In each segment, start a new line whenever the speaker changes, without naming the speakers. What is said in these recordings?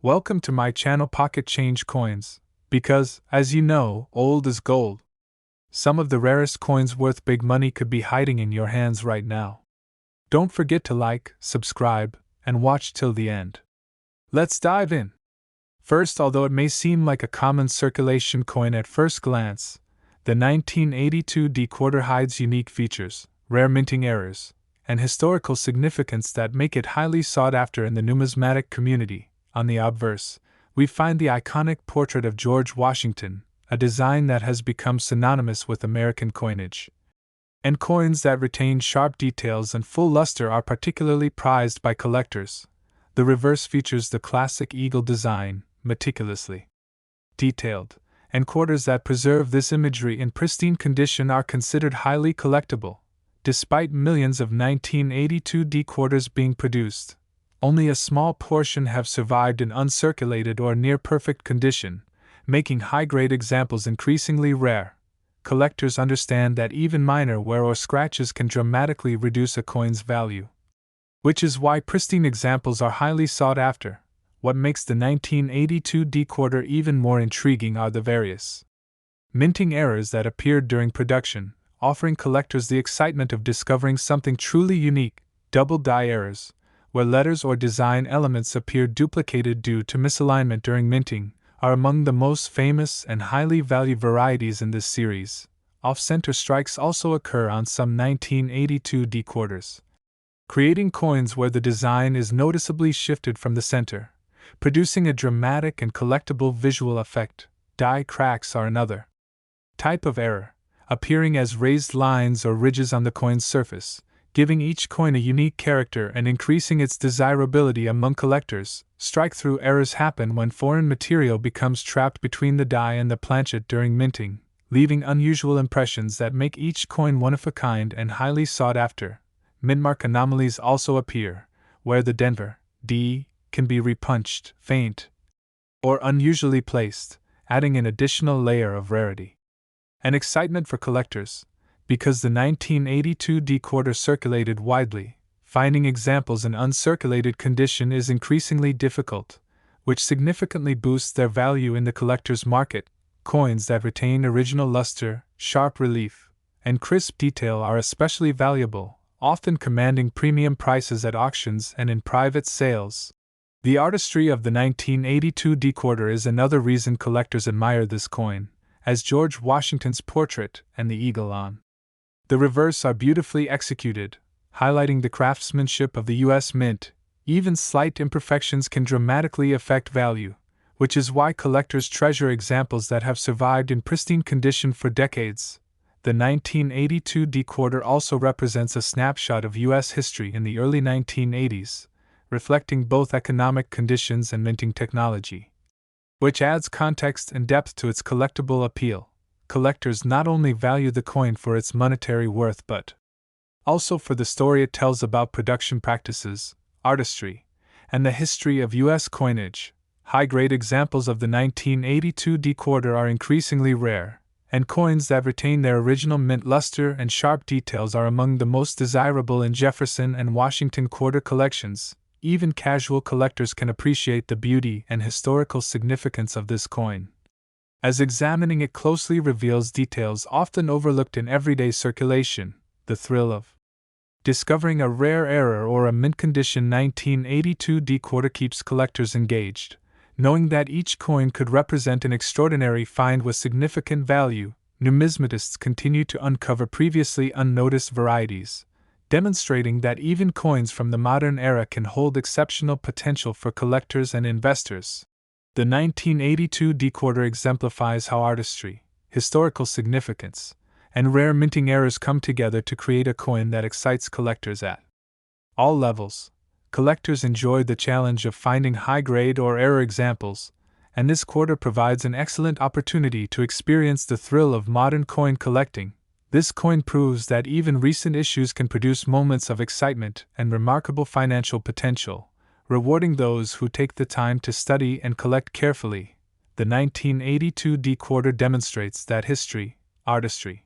Welcome to my channel Pocket Change Coins, because, as you know, old is gold. Some of the rarest coins worth big money could be hiding in your hands right now. Don't forget to like, subscribe, and watch till the end. Let's dive in. First, although it may seem like a common circulation coin at first glance, the 1982 D-Quarter hides unique features, rare minting errors, and historical significance that make it highly sought after in the numismatic community. On the obverse, we find the iconic portrait of George Washington, a design that has become synonymous with American coinage. And coins that retain sharp details and full luster are particularly prized by collectors. The reverse features the classic eagle design, meticulously detailed, and quarters that preserve this imagery in pristine condition are considered highly collectible. Despite millions of 1982 D-Quarters being produced, only a small portion have survived in uncirculated or near-perfect condition, making high-grade examples increasingly rare. Collectors understand that even minor wear or scratches can dramatically reduce a coin's value, which is why pristine examples are highly sought after. What makes the 1982 D-Quarter even more intriguing are the various minting errors that appeared during production, offering collectors the excitement of discovering something truly unique. Double die errors, where letters or design elements appear duplicated due to misalignment during minting, are among the most famous and highly valued varieties in this series. Off-center strikes also occur on some 1982 D-Quarters, creating coins where the design is noticeably shifted from the center, producing a dramatic and collectible visual effect. Die cracks are another type of error, appearing as raised lines or ridges on the coin's surface, giving each coin a unique character and increasing its desirability among collectors. Strike-through errors happen when foreign material becomes trapped between the die and the planchet during minting, leaving unusual impressions that make each coin one of a kind and highly sought after. Mintmark anomalies also appear, where the Denver D can be repunched, faint, or unusually placed, adding an additional layer of rarity and excitement for collectors. Because the 1982 D-Quarter circulated widely, finding examples in uncirculated condition is increasingly difficult, which significantly boosts their value in the collector's market. Coins that retain original luster, sharp relief, and crisp detail are especially valuable, often commanding premium prices at auctions and in private sales. The artistry of the 1982 D-Quarter is another reason collectors admire this coin, as George Washington's portrait and the eagle on the reverse are beautifully executed, highlighting the craftsmanship of the U.S. Mint. Even slight imperfections can dramatically affect value, which is why collectors treasure examples that have survived in pristine condition for decades. The 1982 D-Quarter also represents a snapshot of U.S. history in the early 1980s, reflecting both economic conditions and minting technology, which adds context and depth to its collectible appeal. Collectors not only value the coin for its monetary worth but also for the story it tells about production practices, artistry, and the history of U.S. coinage. High-grade examples of the 1982 D-Quarter are increasingly rare, and coins that retain their original mint luster and sharp details are among the most desirable in Jefferson and Washington quarter collections. Even casual collectors can appreciate the beauty and historical significance of this coin, as examining it closely reveals details often overlooked in everyday circulation. The thrill of discovering a rare error or a mint-condition 1982 D-Quarter keeps collectors engaged, knowing that each coin could represent an extraordinary find with significant value. Numismatists continue to uncover previously unnoticed varieties, demonstrating that even coins from the modern era can hold exceptional potential for collectors and investors. The 1982 D-Quarter exemplifies how artistry, historical significance, and rare minting errors come together to create a coin that excites collectors at all levels. Collectors enjoy the challenge of finding high-grade or error examples, and this quarter provides an excellent opportunity to experience the thrill of modern coin collecting. This coin proves that even recent issues can produce moments of excitement and remarkable financial potential, rewarding those who take the time to study and collect carefully. The 1982 D-Quarter demonstrates that history, artistry,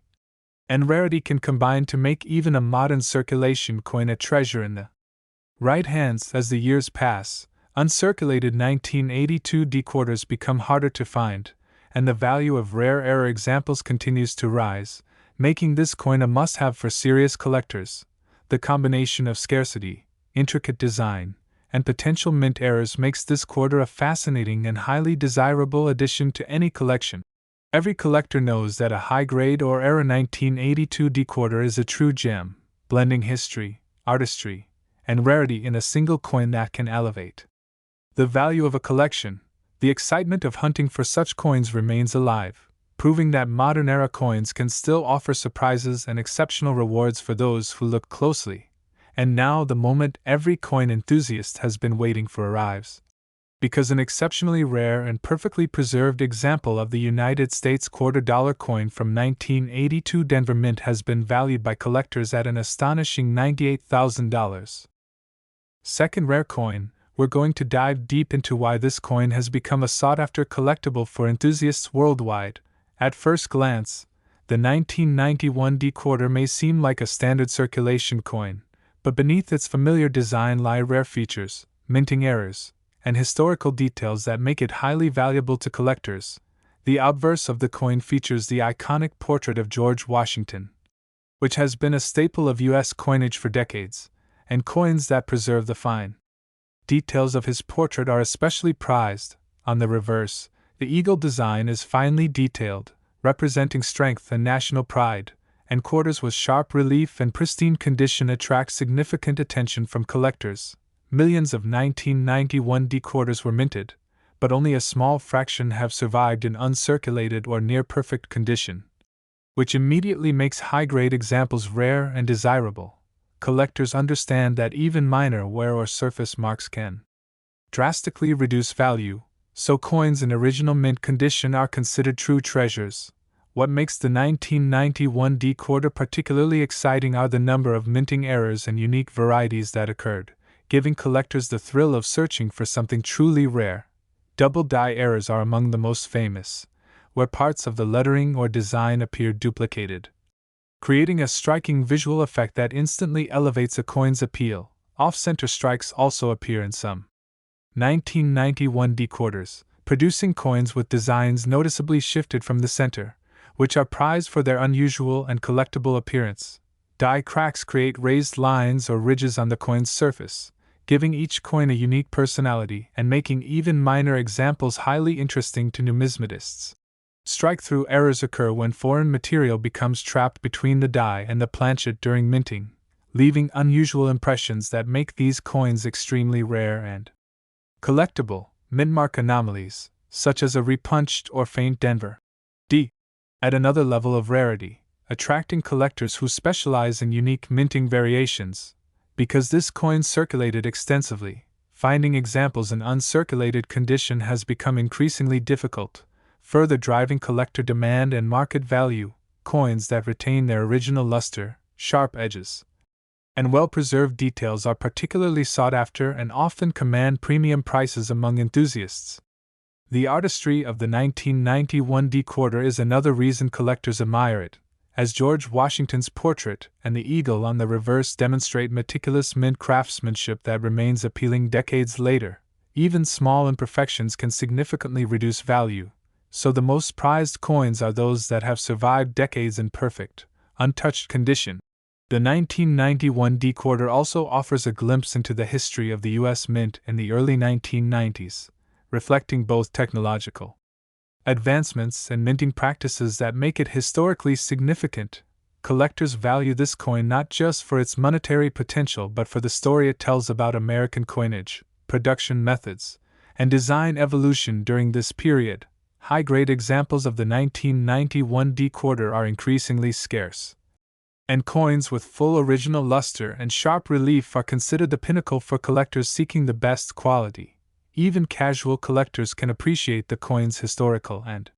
and rarity can combine to make even a modern circulation coin a treasure in the right hands. As the years pass, uncirculated 1982 D-quarters become harder to find, and the value of rare error examples continues to rise, making this coin a must-have for serious collectors. The combination of scarcity, intricate design, and potential mint errors makes this quarter a fascinating and highly desirable addition to any collection. Every collector knows that a high-grade or era 1982 D-quarter is a true gem, blending history, artistry, and rarity in a single coin that can elevate the value of a collection. The excitement of hunting for such coins remains alive, proving that modern-era coins can still offer surprises and exceptional rewards for those who look closely. And now the moment every coin enthusiast has been waiting for arrives. Because an exceptionally rare and perfectly preserved example of the United States $quarter coin from 1982 Denver Mint has been valued by collectors at an astonishing $98,000. Second rare coin, we're going to dive deep into why this coin has become a sought-after collectible for enthusiasts worldwide. At first glance, the 1991 D-quarter may seem like a standard circulation coin, but beneath its familiar design lie rare features, minting errors, and historical details that make it highly valuable to collectors. The obverse of the coin features the iconic portrait of George Washington, which has been a staple of U.S. coinage for decades, and coins that preserve the fine details of his portrait are especially prized. On the reverse, the eagle design is finely detailed, representing strength and national pride, and quarters with sharp relief and pristine condition attract significant attention from collectors. Millions of 1991 D-quarters were minted, but only a small fraction have survived in uncirculated or near-perfect condition, which immediately makes high-grade examples rare and desirable. Collectors understand that even minor wear or surface marks can drastically reduce value, so coins in original mint condition are considered true treasures. What makes the 1991 D-quarter particularly exciting are the number of minting errors and unique varieties that occurred, giving collectors the thrill of searching for something truly rare. Double die errors are among the most famous, where parts of the lettering or design appear duplicated, creating a striking visual effect that instantly elevates a coin's appeal. Off-center strikes also appear in some 1991 D-quarters, producing coins with designs noticeably shifted from the center, which are prized for their unusual and collectible appearance. Die cracks create raised lines or ridges on the coin's surface, giving each coin a unique personality and making even minor examples highly interesting to numismatists. Strike-through errors occur when foreign material becomes trapped between the die and the planchet during minting, leaving unusual impressions that make these coins extremely rare and collectible. Mintmark anomalies, such as a repunched or faint Denver D, add another level of rarity, attracting collectors who specialize in unique minting variations. Because this coin circulated extensively, finding examples in uncirculated condition has become increasingly difficult, further driving collector demand and market value. Coins that retain their original luster, sharp edges, and well-preserved details are particularly sought after and often command premium prices among enthusiasts. The artistry of the 1991 D-quarter is another reason collectors admire it, as George Washington's portrait and the eagle on the reverse demonstrate meticulous mint craftsmanship that remains appealing decades later. Even small imperfections can significantly reduce value, so the most prized coins are those that have survived decades in perfect, untouched condition. The 1991 D-quarter also offers a glimpse into the history of the U.S. Mint in the early 1990s, reflecting both technological advancements and minting practices that make it historically significant. Collectors value this coin not just for its monetary potential but for the story it tells about American coinage, production methods, and design evolution during this period. High-grade examples of the 1991 D-quarter are increasingly scarce, and coins with full original luster and sharp relief are considered the pinnacle for collectors seeking the best quality. Even casual collectors can appreciate the coin's historical and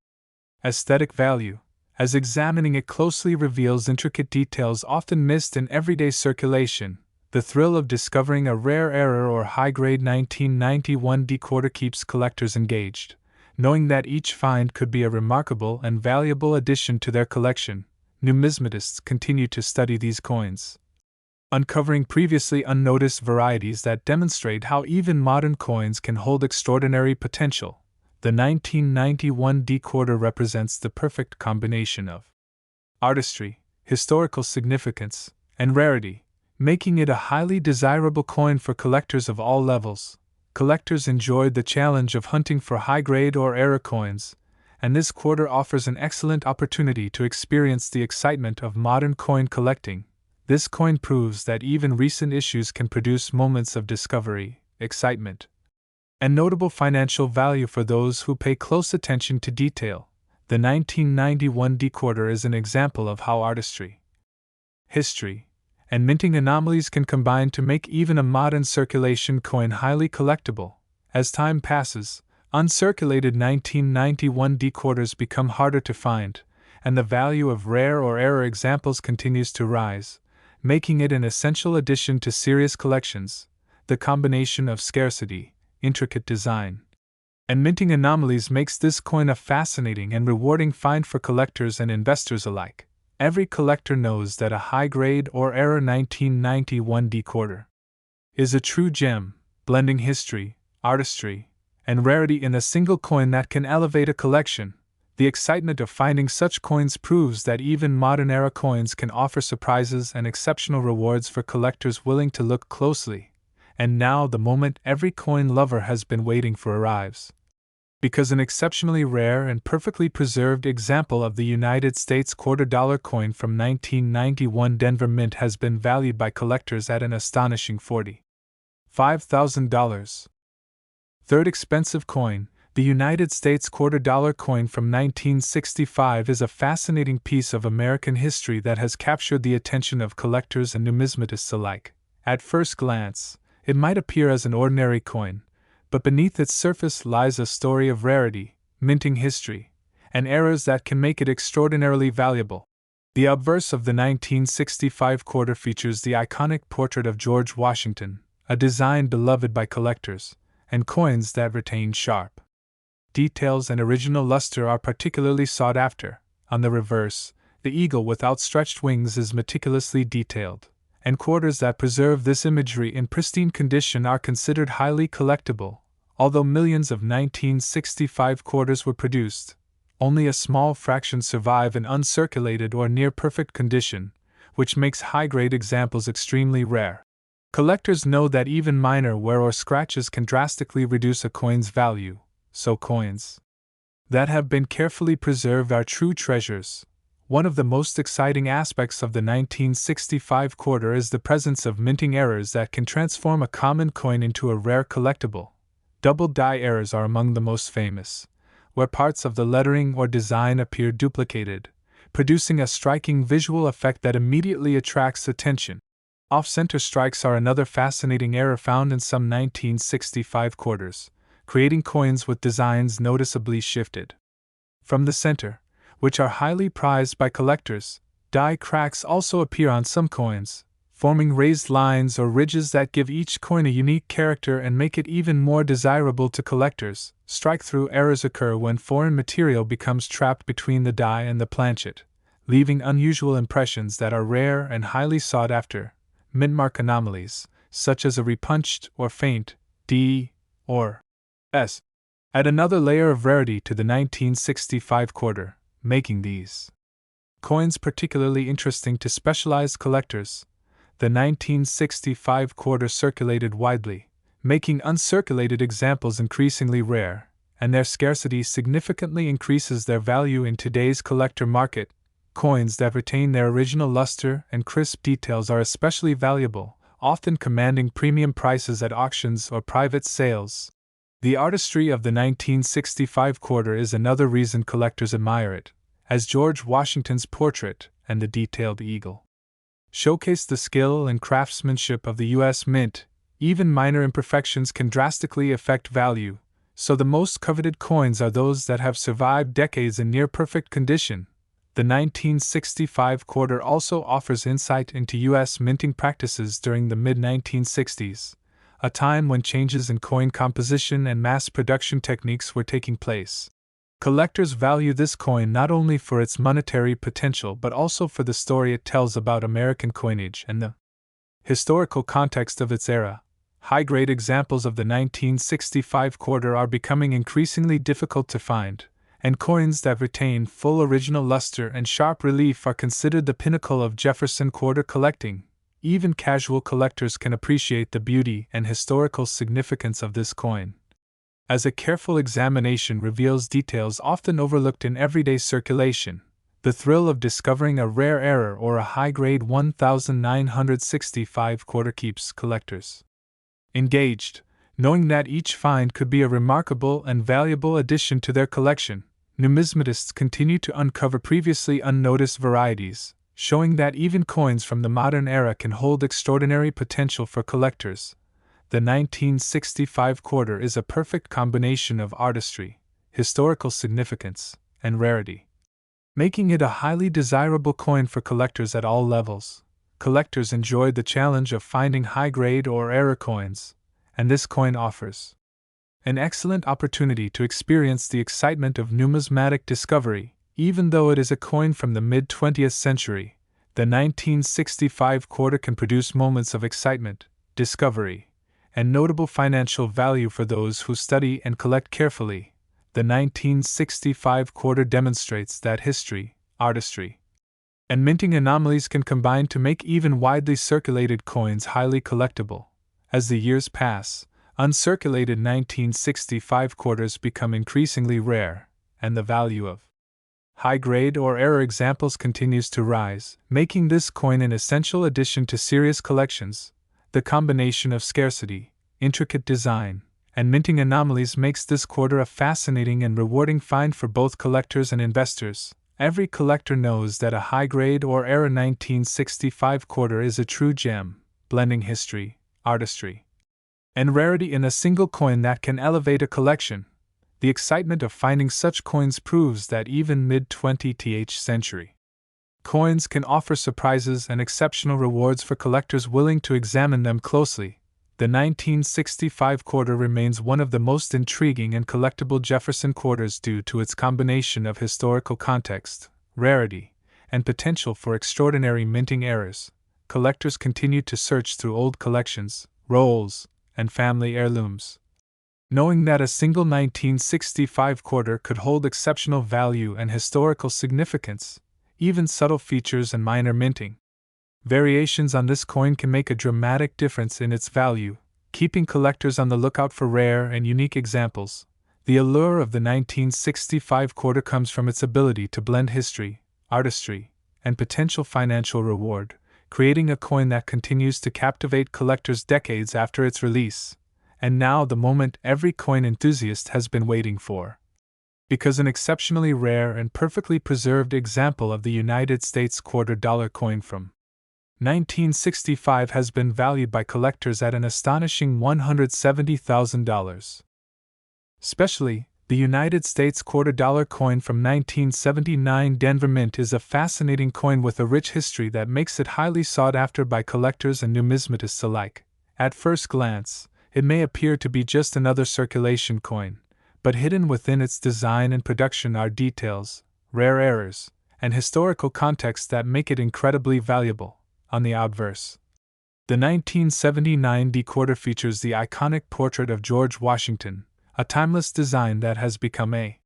aesthetic value, as examining it closely reveals intricate details often missed in everyday circulation. The thrill of discovering a rare error or high-grade 1991 D-quarter keeps collectors engaged, knowing that each find could be a remarkable and valuable addition to their collection. Numismatists continue to study these coins, uncovering previously unnoticed varieties that demonstrate how even modern coins can hold extraordinary potential. The 1991 D-quarter represents the perfect combination of artistry, historical significance, and rarity, making it a highly desirable coin for collectors of all levels. Collectors enjoyed the challenge of hunting for high-grade or error coins, and this quarter offers an excellent opportunity to experience the excitement of modern coin collecting. This coin proves that even recent issues can produce moments of discovery, excitement, and notable financial value for those who pay close attention to detail. The 1991 D-quarter is an example of how artistry, history, and minting anomalies can combine to make even a modern circulation coin highly collectible. As time passes, uncirculated 1991 D-quarters become harder to find, and the value of rare or error examples continues to rise, making it an essential addition to serious collections. The combination of scarcity, intricate design, and minting anomalies makes this coin a fascinating and rewarding find for collectors and investors alike. Every collector knows that a high-grade or error 1991 D-quarter is a true gem, blending history, artistry, and rarity in a single coin that can elevate a collection. The excitement of finding such coins proves that even modern-era coins can offer surprises and exceptional rewards for collectors willing to look closely. And now the moment every coin lover has been waiting for arrives. Because an exceptionally rare and perfectly preserved example of the United States $quarter coin from 1991 Denver Mint has been valued by collectors at an astonishing $45,000. Third expensive coin, the United States $quarter coin from 1965 is a fascinating piece of American history that has captured the attention of collectors and numismatists alike. At first glance, it might appear as an ordinary coin, but beneath its surface lies a story of rarity, minting history, and errors that can make it extraordinarily valuable. The obverse of the 1965 quarter features the iconic portrait of George Washington, a design beloved by collectors, and coins that retain sharp details and original luster are particularly sought after. On the reverse, the eagle with outstretched wings is meticulously detailed, and quarters that preserve this imagery in pristine condition are considered highly collectible. Although millions of 1965 quarters were produced, only a small fraction survive in uncirculated or near-perfect condition, which makes high-grade examples extremely rare. Collectors know that even minor wear or scratches can drastically reduce a coin's value, so coins that have been carefully preserved are true treasures. One of the most exciting aspects of the 1965 quarter is the presence of minting errors that can transform a common coin into a rare collectible. Double die errors are among the most famous, where parts of the lettering or design appear duplicated, producing a striking visual effect that immediately attracts attention. Off-center strikes are another fascinating error found in some 1965 quarters, creating coins with designs noticeably shifted from the center, which are highly prized by collectors. Die cracks also appear on some coins, forming raised lines or ridges that give each coin a unique character and make it even more desirable to collectors. Strike-through errors occur when foreign material becomes trapped between the die and the planchet, leaving unusual impressions that are rare and highly sought after. Mintmark anomalies, such as a repunched or faint D or S, add another layer of rarity to the 1965 quarter, making these coins particularly interesting to specialized collectors. The 1965 quarter circulated widely, making uncirculated examples increasingly rare, and their scarcity significantly increases their value in today's collector market. Coins that retain their original luster and crisp details are especially valuable, often commanding premium prices at auctions or private sales. The artistry of the 1965 quarter is another reason collectors admire it, as George Washington's portrait and the detailed eagle showcase the skill and craftsmanship of the U.S. Mint. Even minor imperfections can drastically affect value, so the most coveted coins are those that have survived decades in near-perfect condition. The 1965 quarter also offers insight into U.S. minting practices during the mid-1960s, a time when changes in coin composition and mass production techniques were taking place. Collectors value this coin not only for its monetary potential but also for the story it tells about American coinage and the Historical context of its era. High-grade examples of the 1965 quarter are becoming increasingly difficult to find, and coins that retain full original luster and sharp relief are considered the pinnacle of Jefferson quarter collecting. Even casual collectors can appreciate the beauty and historical significance of this coin, as a careful examination reveals details often overlooked in everyday circulation. The thrill of discovering a rare error or a high-grade 1965 quarter keeps collectors engaged, knowing that each find could be a remarkable and valuable addition to their collection. Numismatists continue to uncover previously unnoticed varieties, showing that even coins from the modern era can hold extraordinary potential for collectors. The 1965 quarter is a perfect combination of artistry, historical significance, and rarity, making it a highly desirable coin for collectors at all levels. Collectors enjoy the challenge of finding high-grade or error coins, and this coin offers an excellent opportunity to experience the excitement of numismatic discovery. Even though it is a coin from the mid-20th century, the 1965 quarter can produce moments of excitement, discovery, and notable financial value for those who study and collect carefully. The 1965 quarter demonstrates that history, artistry, and minting anomalies can combine to make even widely circulated coins highly collectible. As the years pass, uncirculated 1965 quarters become increasingly rare, and the value of high-grade or error examples continues to rise, making this coin an essential addition to serious collections. The combination of scarcity, intricate design, and minting anomalies makes this quarter a fascinating and rewarding find for both collectors and investors. Every collector knows that a high-grade or error 1965 quarter is a true gem, blending history, artistry, and rarity in a single coin that can elevate a collection. The excitement of finding such coins proves that even mid-20th century coins can offer surprises and exceptional rewards for collectors willing to examine them closely. The 1965 quarter remains one of the most intriguing and collectible Jefferson quarters due to its combination of historical context, rarity, and potential for extraordinary minting errors. Collectors continue to search through old collections, rolls, and family heirlooms, knowing that a single 1965 quarter could hold exceptional value and historical significance. Even subtle features and minor minting variations on this coin can make a dramatic difference in its value, keeping collectors on the lookout for rare and unique examples. The allure of the 1965 quarter comes from its ability to blend history, artistry, and potential financial reward, creating a coin that continues to captivate collectors decades after its release. And now the moment every coin enthusiast has been waiting for, because an exceptionally rare and perfectly preserved example of the United States $quarter coin from 1965 has been valued by collectors at an astonishing $170,000. Especially, the United States $quarter coin from 1979 Denver Mint is a fascinating coin with a rich history that makes it highly sought after by collectors and numismatists alike. At first glance, it may appear to be just another circulation coin, but hidden within its design and production are details, rare errors, and historical context that make it incredibly valuable. On the obverse, the 1979 quarter features the iconic portrait of George Washington, a timeless design that has become a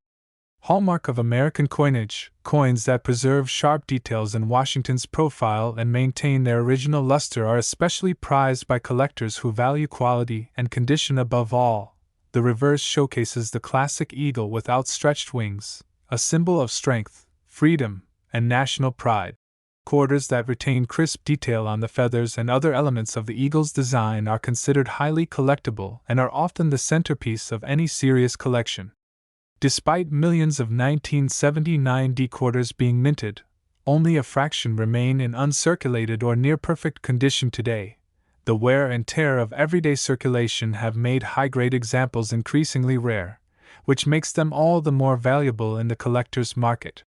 hallmark of American coinage. Coins that preserve sharp details in Washington's profile and maintain their original luster are especially prized by collectors who value quality and condition above all. The reverse showcases the classic eagle with outstretched wings, a symbol of strength, freedom, and national pride. Quarters that retain crisp detail on the feathers and other elements of the eagle's design are considered highly collectible and are often the centerpiece of any serious collection. Despite millions of 1979 quarters being minted, only a fraction remain in uncirculated or near-perfect condition today. The wear and tear of everyday circulation have made high-grade examples increasingly rare, which makes them all the more valuable in the collector's market.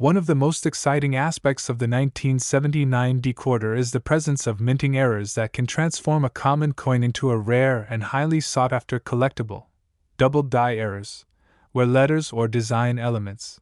One of the most exciting aspects of the 1979 quarter is the presence of minting errors that can transform a common coin into a rare and highly sought-after collectible. Double die errors, where letters or design elements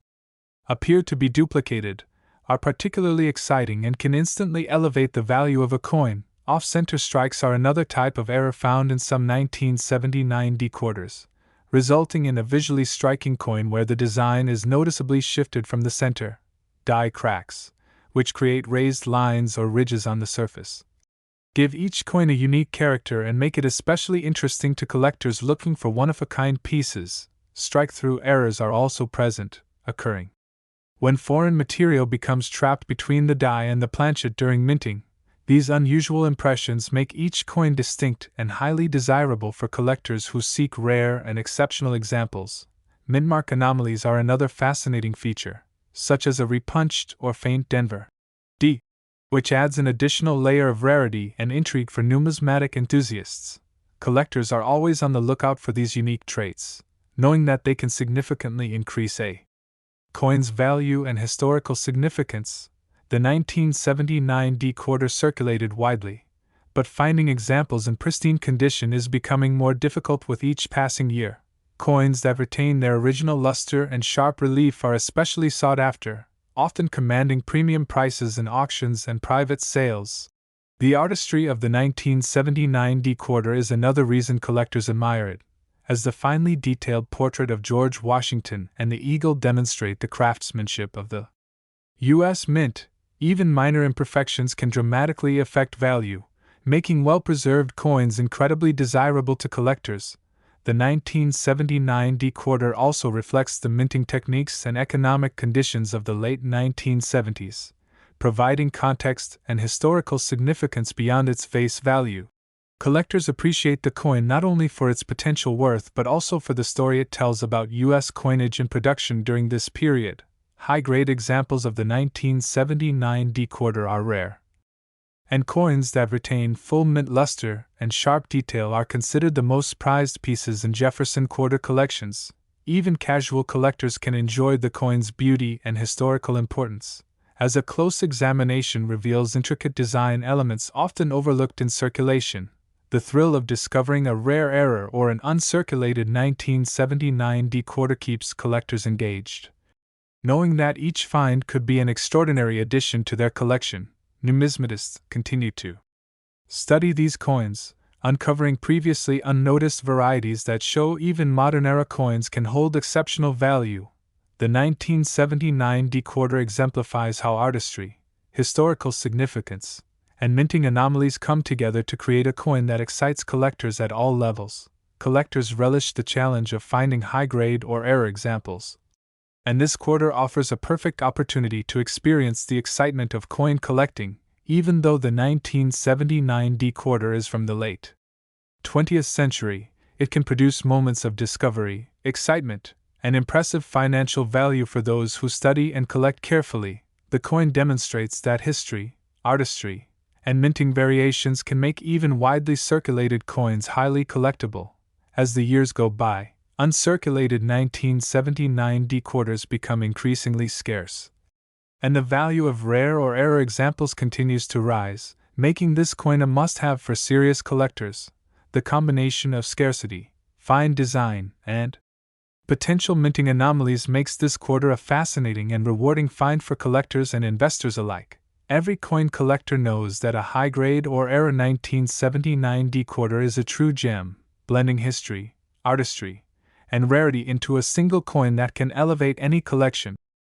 appear to be duplicated, are particularly exciting and can instantly elevate the value of a coin, Off-center strikes are another type of error found in some 1979 D quarters, resulting in a visually striking coin where the design is noticeably shifted from the center. Die cracks, which create raised lines or ridges on the surface, give each coin a unique character and make it especially interesting to collectors looking for one-of-a-kind pieces. Strike-through errors are also present, occurring when foreign material becomes trapped between the die and the planchet during minting. These unusual impressions make each coin distinct and highly desirable for collectors who seek rare and exceptional examples. Mintmark anomalies are another fascinating feature, such as a repunched or faint Denver D, which adds an additional layer of rarity and intrigue for numismatic enthusiasts. Collectors are always on the lookout for these unique traits, knowing that they can significantly increase a coin's value and historical significance. The 1979 D quarter circulated widely, but finding examples in pristine condition is becoming more difficult with each passing year. Coins that retain their original luster and sharp relief are especially sought after, often commanding premium prices in auctions and private sales. The artistry of the 1979 D quarter is another reason collectors admire it, as the finely detailed portrait of George Washington and the eagle demonstrate the craftsmanship of the U.S. Mint. Even minor imperfections can dramatically affect value, making well-preserved coins incredibly desirable to collectors. The 1979 D quarter also reflects the minting techniques and economic conditions of the late 1970s, providing context and historical significance beyond its face value. Collectors appreciate the coin not only for its potential worth but also for the story it tells about U.S. coinage and production during this period. High-grade examples of the 1979 D quarter are rare, and coins that retain full mint luster and sharp detail are considered the most prized pieces in Jefferson quarter collections. Even casual collectors can enjoy the coin's beauty and historical importance, as a close examination reveals intricate design elements often overlooked in circulation. The thrill of discovering a rare error or an uncirculated 1979 D quarter keeps collectors engaged, knowing that each find could be an extraordinary addition to their collection. Numismatists continue to study these coins, uncovering previously unnoticed varieties that show even modern-era coins can hold exceptional value. The 1979 D quarter exemplifies how artistry, historical significance, and minting anomalies come together to create a coin that excites collectors at all levels. Collectors relish the challenge of finding high-grade or rare examples, and this quarter offers a perfect opportunity to experience the excitement of coin collecting. Even though the 1979 D quarter is from the late 20th century, it can produce moments of discovery, excitement, and impressive financial value for those who study and collect carefully. The coin demonstrates that history, artistry, and minting variations can make even widely circulated coins highly collectible. As the years go by, uncirculated 1979 D quarters become increasingly scarce, and the value of rare or error examples continues to rise, making this coin a must-have for serious collectors. The combination of scarcity, fine design, and potential minting anomalies makes this quarter a fascinating and rewarding find for collectors and investors alike. Every coin collector knows that a high-grade or rare 1979 D quarter is a true gem, blending history, artistry, and rarity into a single coin that can elevate any collection.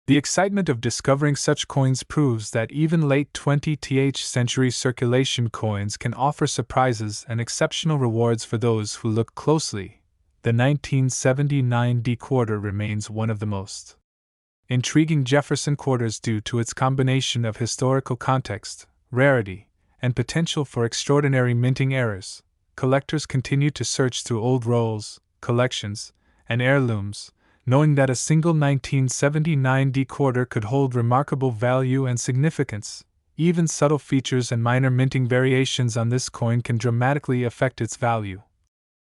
The excitement of discovering such coins proves that even late 20th century circulation coins can offer surprises and exceptional rewards for those who look closely. The 1979 D quarter remains one of the most intriguing Jefferson quarters due to its combination of historical context, rarity, and potential for extraordinary minting errors. Collectors continue to search through old rolls, collections, and heirlooms, knowing that a single 1979 D quarter could hold remarkable value and significance. Even subtle features and minor minting variations on this coin can dramatically affect its value,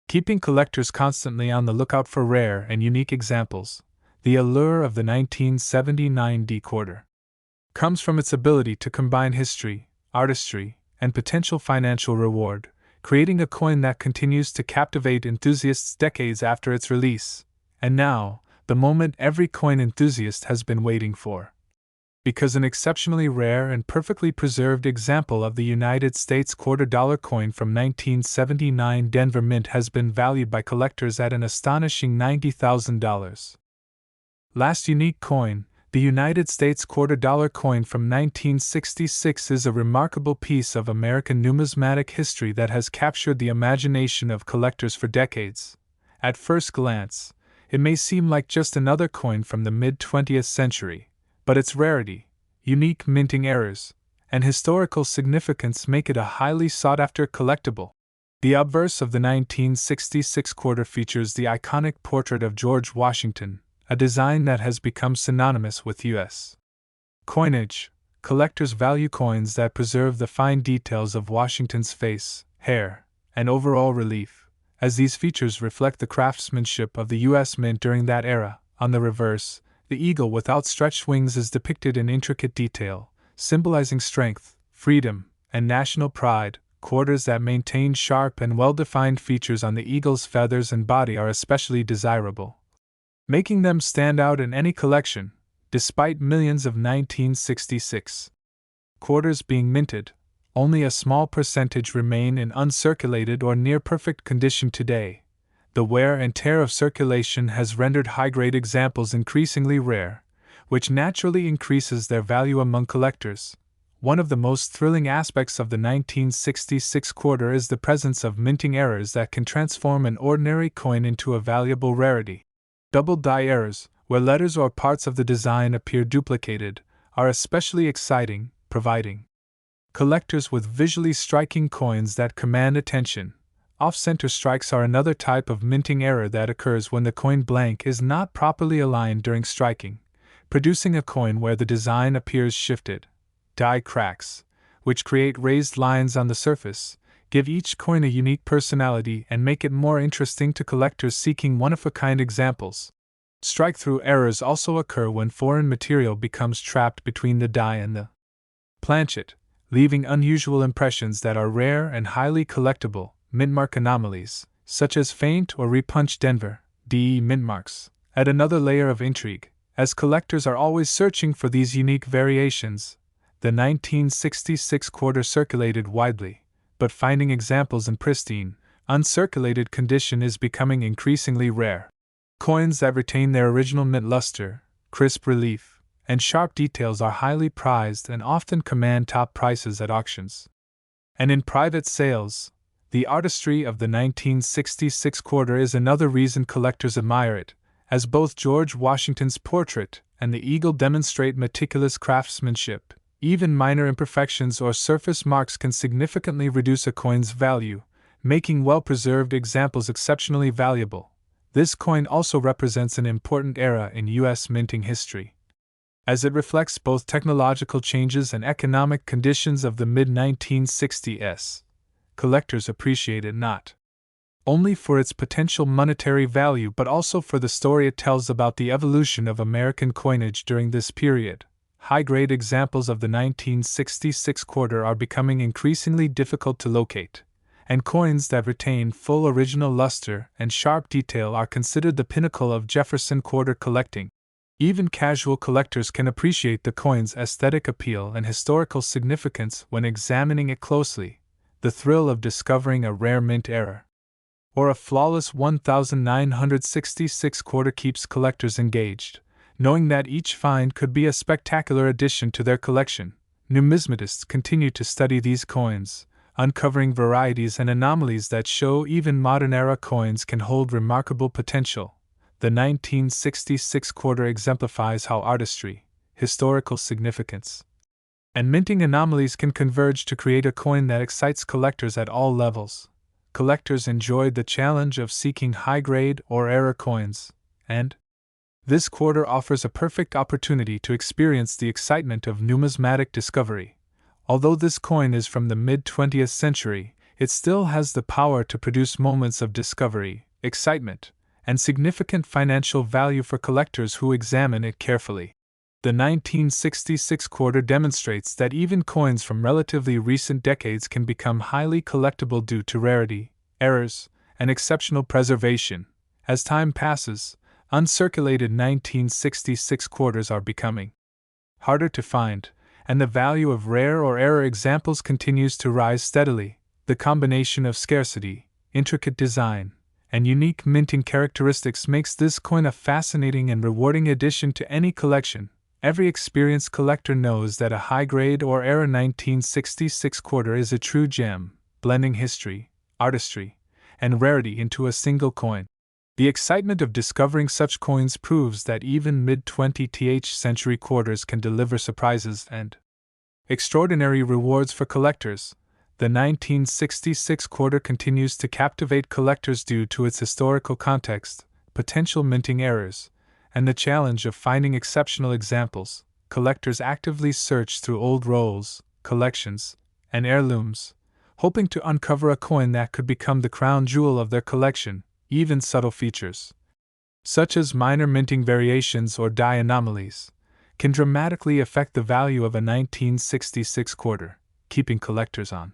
keeping collectors constantly on the lookout for rare and unique examples. The allure of the 1979 D quarter comes from its ability to combine history, artistry, and potential financial reward, creating a coin that continues to captivate enthusiasts decades after its release. And now, the moment every coin enthusiast has been waiting for. Because an exceptionally rare and perfectly preserved example of the United States $quarter coin from 1979 Denver Mint has been valued by collectors at an astonishing $90,000. Last unique coin, the United States $quarter coin from 1966, is a remarkable piece of American numismatic history that has captured the imagination of collectors for decades. At first glance, it may seem like just another coin from the mid-20th century, but its rarity, unique minting errors, and historical significance make it a highly sought-after collectible. The obverse of the 1966 quarter features the iconic portrait of George Washington, a design that has become synonymous with U.S. coinage. Collectors value coins that preserve the fine details of Washington's face, hair, and overall relief, as these features reflect the craftsmanship of the U.S. Mint during that era. On the reverse, the eagle with outstretched wings is depicted in intricate detail, symbolizing strength, freedom, and national pride. Quarters that maintain sharp and well-defined features on the eagle's feathers and body are especially desirable, making them stand out in any collection, despite millions of 1966 quarters being minted. Only a small percentage remain in uncirculated or near-perfect condition today. The wear and tear of circulation has rendered high-grade examples increasingly rare, which naturally increases their value among collectors. One of the most thrilling aspects of the 1966 quarter is the presence of minting errors that can transform an ordinary coin into a valuable rarity. Double die errors, where letters or parts of the design appear duplicated, are especially exciting, providing collectors with visually striking coins that command attention. Off-center strikes are another type of minting error that occurs when the coin blank is not properly aligned during striking, producing a coin where the design appears shifted. Die cracks, which create raised lines on the surface, give each coin a unique personality and make it more interesting to collectors seeking one-of-a-kind examples. Strike-through errors also occur when foreign material becomes trapped between the die and the planchet, leaving unusual impressions that are rare and highly collectible. Mintmark anomalies, such as faint or repunched Denver DE mintmarks, add another layer of intrigue, as collectors are always searching for these unique variations. The 1966 quarter circulated widely, but finding examples in pristine, uncirculated condition is becoming increasingly rare. Coins that retain their original mint luster, crisp relief, and sharp details are highly prized and often command top prices at auctions. And in private sales, the artistry of the 1966 quarter is another reason collectors admire it, as both George Washington's portrait and the eagle demonstrate meticulous craftsmanship. Even minor imperfections or surface marks can significantly reduce a coin's value, making well-preserved examples exceptionally valuable. This coin also represents an important era in U.S. minting history, as it reflects both technological changes and economic conditions of the mid-1960s. Collectors appreciate it not only for its potential monetary value but also for the story it tells about the evolution of American coinage during this period. High-grade examples of the 1966 quarter are becoming increasingly difficult to locate, and coins that retain full original luster and sharp detail are considered the pinnacle of Jefferson quarter collecting. Even casual collectors can appreciate the coin's aesthetic appeal and historical significance when examining it closely. The thrill of discovering a rare mint error or a flawless 1966 quarter keeps collectors engaged, knowing that each find could be a spectacular addition to their collection. Numismatists continue to study these coins, uncovering varieties and anomalies that show even modern-era coins can hold remarkable potential. The 1966 quarter exemplifies how artistry, historical significance, and minting anomalies can converge to create a coin that excites collectors at all levels. Collectors enjoyed the challenge of seeking high-grade or error coins, and this quarter offers a perfect opportunity to experience the excitement of numismatic discovery. Although this coin is from the mid-20th century, it still has the power to produce moments of discovery, excitement, and significant financial value for collectors who examine it carefully. The 1966 quarter demonstrates that even coins from relatively recent decades can become highly collectible due to rarity, errors, and exceptional preservation. As time passes, uncirculated 1966 quarters are becoming harder to find, and the value of rare or error examples continues to rise steadily. The combination of scarcity, intricate design, and unique minting characteristics makes this coin a fascinating and rewarding addition to any collection. Every experienced collector knows that a high-grade or era 1966 quarter is a true gem, blending history, artistry, and rarity into a single coin. The excitement of discovering such coins proves that even mid-20th century quarters can deliver surprises and extraordinary rewards for collectors. The 1966 quarter continues to captivate collectors due to its historical context, potential minting errors, and the challenge of finding exceptional examples. Collectors actively search through old rolls, collections, and heirlooms, hoping to uncover a coin that could become the crown jewel of their collection. Even subtle features, such as minor minting variations or die anomalies, can dramatically affect the value of a 1966 quarter, keeping collectors on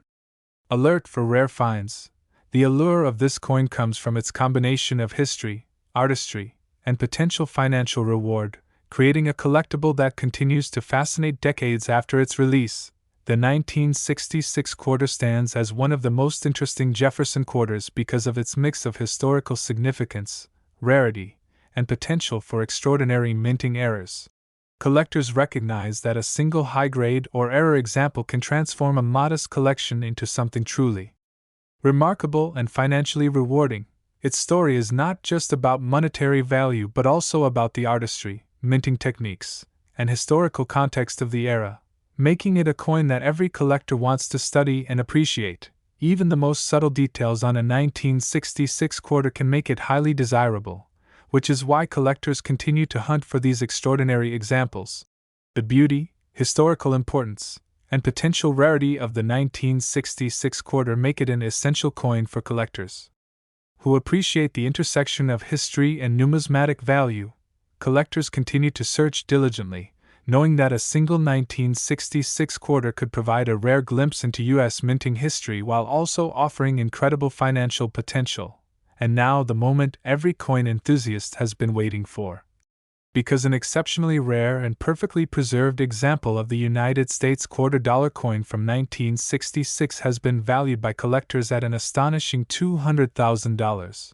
alert for rare finds. The allure of this coin comes from its combination of history, artistry, and potential financial reward, creating a collectible that continues to fascinate decades after its release. The 1966 quarter stands as one of the most interesting Jefferson quarters because of its mix of historical significance, rarity, and potential for extraordinary minting errors. Collectors recognize that a single high-grade or error example can transform a modest collection into something truly remarkable and financially rewarding. Its story is not just about monetary value but also about the artistry, minting techniques, and historical context of the era, making it a coin that every collector wants to study and appreciate. Even the most subtle details on a 1966 quarter can make it highly desirable, which is why collectors continue to hunt for these extraordinary examples. The beauty, historical importance, and potential rarity of the 1966 quarter make it an essential coin for collectors who appreciate the intersection of history and numismatic value. Collectors continue to search diligently, knowing that a single 1966 quarter could provide a rare glimpse into U.S. minting history while also offering incredible financial potential. And now the moment every coin enthusiast has been waiting for. Because an exceptionally rare and perfectly preserved example of the United States $quarter coin from 1966 has been valued by collectors at an astonishing $200,000.